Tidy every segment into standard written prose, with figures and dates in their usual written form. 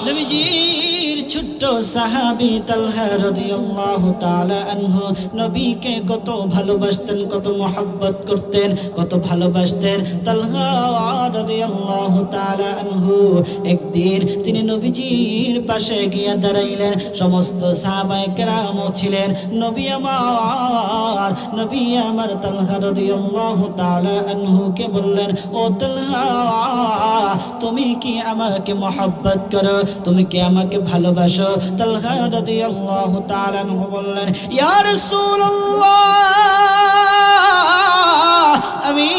নবীজির ছোট্ট সাহাবী তালহা রাদিয়াল্লাহু তাআলা আনহু নবীকে কত ভালোবাসতেন, কত মহব্বত করতেন, কত ভালোবাসতেন। তালহা রাদিয়াল্লাহু তাআলা আনহু একদিন তিনি নবীজির পাশে গিয়ে দাঁড়াইলেন। সমস্ত সাহাবায়ে কেরাম ছিলেন। নবী আমার তালহা রাদিয়াল্লাহু তাআলা আনহুকে বললেন, ও তালহা, তুমি কি আমাকে মহব্বত করো? তুমি কি আমাকে ভালোবাসো? তালহা রাদিয়াল্লাহু তাআলা আনহু বললেন, ইয়া রাসূলুল্লাহ, আমি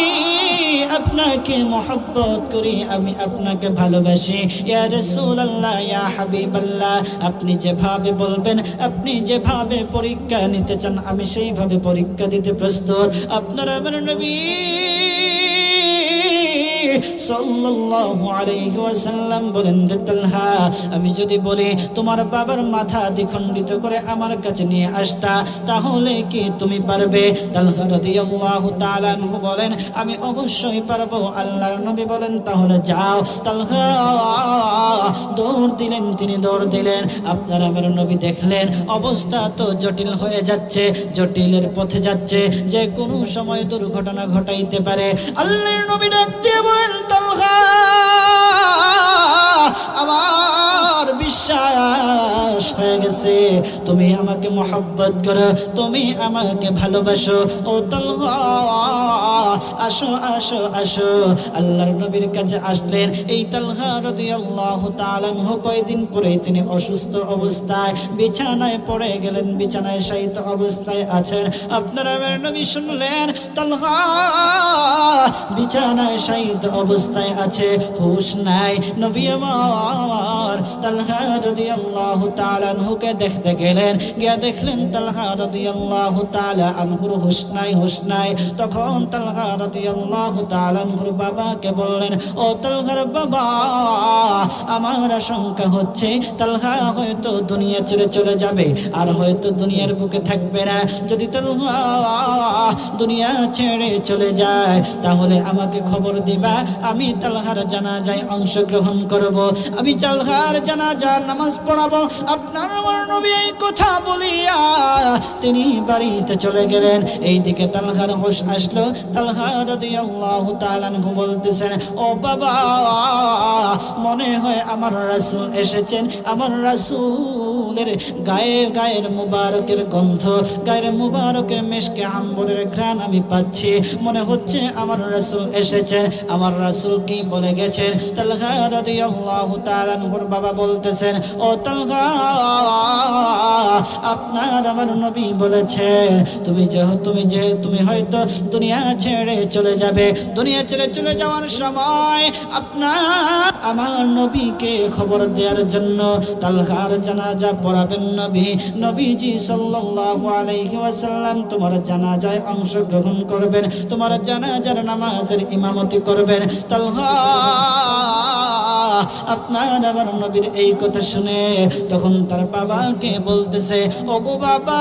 আপনাকে মহব্বত করি, আমি আপনাকে ভালোবাসি। ইয়া রাসূলুল্লাহ, ইয়া হাবিবাল্লাহ, আপনি যেভাবে বলবেন, আপনি যেভাবে পরীক্ষা নিতে চান, আমি সেইভাবে পরীক্ষা দিতে প্রস্তুত। আপনার আমার নবী সাল্লাল্লাহু আলাইহি ওয়াসাল্লাম বলেন, তালহা, আমি যদি বলি তোমার বাবার মাথা দ্বিখণ্ডিত করে আমার কাছে নিয়ে আসতা, তাহলে কি তুমি পারবে? তালহা রাদিয়াল্লাহু তাআলা আনহু বলেন, আমি অবশ্যই পারবো। আল্লাহর নবী বলেন, তাহলে যাও। তালহা দৌড় দিলেন, তিনি দৌড় দিলেন। আপনার আমার নবী দেখলেন অবস্থা তো জটিল হয়ে যাচ্ছে, জটিলের পথে যাচ্ছে, যে কোনো সময় দুর্ঘটনা ঘটাইতে পারে। আল্লাহর নবী ডাক দিয়ে বলেন, তালহা, আমার বিশ্বাস হয়ে গেছে তুমি আমাকে মহব্বত করো, তুমি আমাকে ভালোবাসো। ও তালহা, আসো আসো আসো। আল্লাহর নবীর কাছে আসলেন। এই তালহা রাদিয়াল্লাহু তাআলা আনহু কয়েকদিন পরে তিনি অসুস্থ অবস্থায় বিছানায় পড়ে গেলেন, বিছানায় শায়িত অবস্থায় আছেন। আপনারা আমার নবী শুনলেন তালহা বিছানায় শায়িত অবস্থায় আছে, হুঁশ নাই। নবী আমার তালহা রাদিয়াল্লাহু তাআলা আনহুকে দেখতে গেলেন, গিয়া দেখলেন তালহা রাদিয়াল্লাহু তাআলা আনহুর হুঁশ নাই, হুঁশ নাই। তখন তালহা রাদিয়াল্লাহু তাআলা আনহুর বাবাকে বললেন, ও তালহার বাবা, আমার আশঙ্কা হচ্ছে তালহা হয়তো দুনিয়া ছেড়ে চলে যাবে, আর হয়তো দুনিয়ার বুকে থাকবে না। যদি তালহা দুনিয়া ছেড়ে চলে যায়, তাহলে আমাকে খবর দিবা, আমি তালহার জানাজায় অংশগ্রহণ করব, আমি তালহার জানাজার নামাজ পড়াবো। আপনার আমার নবী এই কথা বলিয়া তিনি বাড়িতে চলে গেলেন। এইদিকে তালহার হুঁশ আসলো। তালহা রাদিয়াল্লাহু তাআলা আনহু বলতেছেন, ও বাবা, মনে হয় আমার রাসূল এসেছেন, আমার রাসূলের গায়ের মুবারকের গন্ধ, গায়ের মুবারকের মিশকে আম্বরের ঘ্রাণ আমি পাচ্ছি, মনে হচ্ছে আমার রাসূল এসেছেন। আমার রাসূল কি বলে গেছেন? তালহা রাদিয়াল্লাহু তাআলা আনহুর বাবা বলতেছেন, ও তালহা, আপনার আমার নবী বলেছেন তুমি হয়তো দুনিয়া ছেড়ে চলে যাবে। দুনিয়া ছেড়ে চলে যাওয়ার সময় আপনার আমার নবীকে খবর দেওয়ার জন্য তালহার জানাজা পড়াবেন নবীজি সাল্লাল্লাহু আলাইহি ওয়াসাল্লাম তোমার জানাজায় অংশগ্রহণ করবেন, তোমার জানাজার নামাজের ইমামতি করবেন। তালহা আপনার আমার নবীর এই কথা শুনে তখন তার বাবাকে বলতেছে, ওগো বাবা,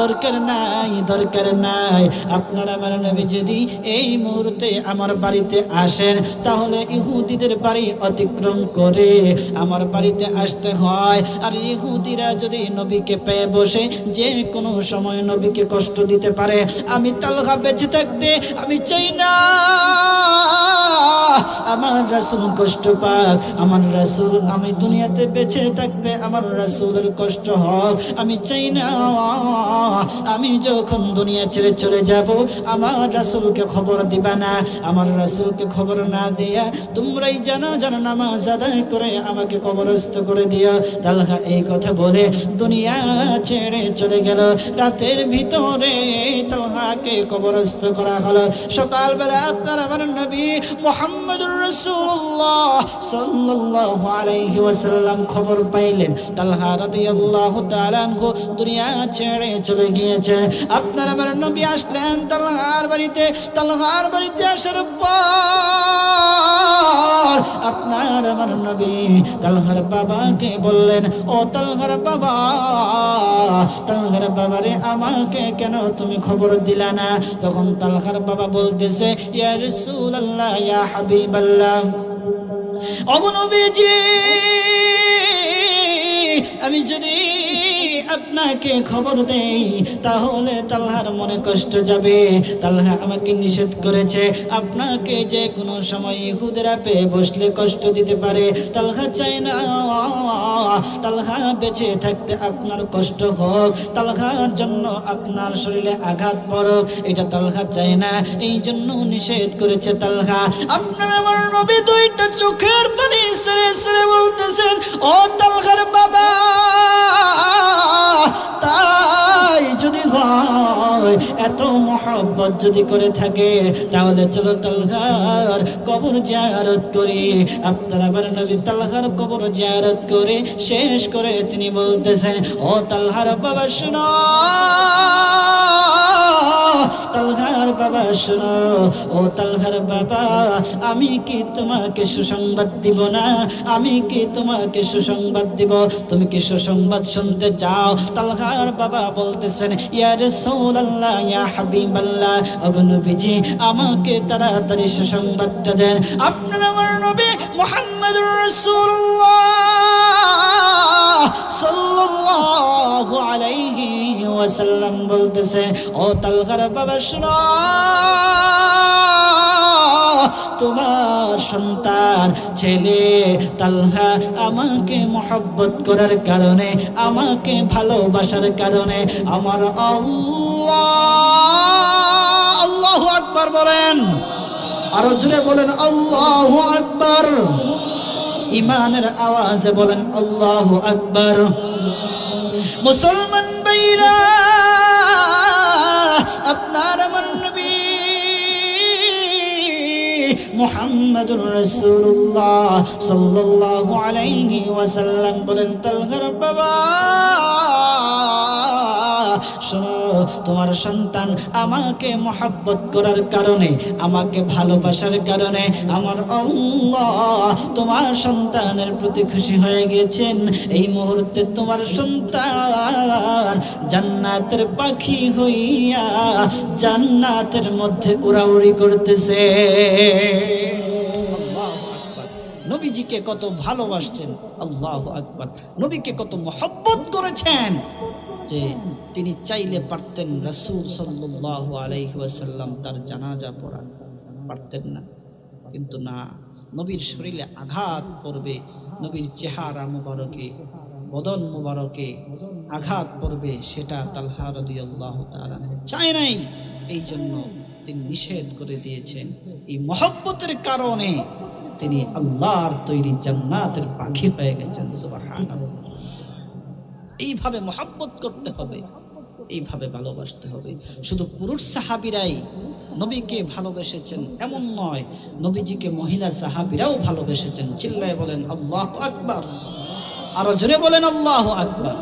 দরকার নাই। আপনার আমার নবী যদি এই মুহূর্তে আমার বাড়িতে আসেন, তাহলে ইহুদিদের বাড়ি অতিক্রম করে আমার বাড়িতে আসতে হয়। আর ইহুদিরা যদি নবীকে পেয়ে বসে যে কোনো সময় নবীকে কষ্ট দিতে পারে। আমি তালহা বেঁচে থাকতে আমি চাই না আমার রাসূল কষ্ট পাক, আমার রাসূল, আমি দুনিয়াতে বেঁচে থাকতে আমার রাসূলের কষ্ট হোক, আমি চাই না। আমি যখন দুনিয়া ছেড়ে চলে যাব, আমার রাসূলকে খবর দিবা না, আমার রাসূলকে খবর না দিয়া তোমরাই জানাজার নামাজ আদায় করে আমাকে কবরস্থ করে দিও। তালহা এই কথা বলে দুনিয়া ছেড়ে চলে গেল। রাতের ভিতরে তালহাকে কবরস্থ করা হলো। সকালবেলা আপনার আমার নবী মুহাম্মদুর রাসূলুল্লাহ সাল্লাল্লাহু আলাইহি ওয়াসাল্লাম খবর পাইলেন তালহা রাদিয়াল্লাহু তাআলা আনহু দুনিয়া ছেড়ে চলে গিয়েছে। আপনার আমার নবী আসলেন তালহার বাড়িতে আসার পর আপনার আমার নবী তালহার বাবাকে বললেন, ও তালহার বাবা রে, আমাকে কেন তুমি খবর দিলা না? তখন তালহার বাবা বলতেছে, ইয়া রাসূলুল্লাহ, ইয়া হাবিবাল্লাহ, ওগো নবীজি, আমি যদি আপনাকে খবর দেই তাহলে তালহার মনে কষ্ট যাবে। তালহা আমাকে নিষেধ করেছে, আপনাকে যে কোনো সময় ইহুদিরা পেয়ে বসলে কষ্ট দিতে পারে। তালহা চাই না তালহা বেঁচে থাকতে আপনার কষ্ট হোক, তালহার জন্য আপনার শরীরে আঘাত পড়ুক, এটা তালহা চাই না, এই জন্য নিষেধ করেছে তালহা। আপনার আমার নবী দুইটা চোখের পানি ছেড়ে ছেড়ে বলতেছেন, ও তালহার বাবা, তাই যদি হয়, এত মহব্বত যদি করে থাকে, তাহলে চলো তালহার কবর জিয়ারত করি। আপনারা আমার নবী তালহার কবর জিয়ারত করে শেষ করে তিনি বলতেছেন, ও তালহার বাবা শোনো, তালহার বাবা শোনো, ও তালহার বাবা, আমি কি তোমাকে সুসংবাদ দিব না? আমি কি তোমাকে সুসংবাদ দিব? তুমি কি সুসংবাদ শুনতে চাও? তালহার বাবা বলতেছেন, ইয়া রাসূলুল্লাহ, ইয়া হাবিবাল্লাহ, ওগো নবীজি, আমাকে তাড়াতাড়ি সুসংবাদটা দেন। আপনারা আমার নবী মুহাম্মদুর রাসূলুল্লাহ সাল্লাল্লাহু আলাইহি ওয়াসাল্লাম বলতেছে, ও তালহার বাবা শোনো, তোমার সন্তান ছেলে তালহা আমাকে মহব্বত করার কারণে, আমাকে ভালোবাসার কারণে আমার আল্লাহু আকবার বলেন, আরো জোরে বলেন আল্লাহু আকবার, ইমানের আওয়াজে বলেন আল্লাহু আকবার। মুসলমান ভাইরা, আপনার আমার নবী মুহাম্মদুর রাসূলুল্লাহ সাল্লাল্লাহু আলাইহি ওয়াসাল্লাম বলেন, তালহার বাবা শোনো, তোমার সন্তান আমাকে মহব্বত করার কারণে, আমাকে ভালোবাসার কারণে আমার আল্লাহ তোমার সন্তানের প্রতি খুশি হয়ে গেছেন। এই মুহূর্তে তোমার সন্তান জান্নাতের পাখি হইয়া জান্নাতের মধ্যে উড়াউড়ি করতেছে। নবীজিকে কত ভালোবাসছেন, আল্লাহু আকবার, নবীকে কত মহব্বত করেছেন যে তিনি চাইলে পারতেন রাসূল সাল্লাল্লাহু আলাইহি ওয়াসাল্লাম তার জানাজা পড়া, পারতেন না, কিন্তু না, নবীর শরীরে আঘাত পড়বে, নবীর চেহারা মুবারকে, বদন মুবারকে আঘাত পড়বে, সেটা তালহা রাদিয়াল্লাহু তাআলা চায় নাই, এই জন্য তিনি নিষেধ করে দিয়েছেন। এই মহব্বতের কারণে তিনি আল্লাহর তৈরি জান্নাতের পাখি হয়ে গেছেন। সুবহানাল্লাহ। এইভাবে মহব্বত করতে হবে, এইভাবে ভালোবাসতে হবে। শুধু পুরুষ সাহাবীরাই নবীকে ভালোবেসেছেন এমন নয়, নবীজিকে মহিলা সাহাবীরাও ভালোবেসেছেন। চিল্লায় বলেন আল্লাহু আকবার, আরো জোরে বলেন আল্লাহু আকবার।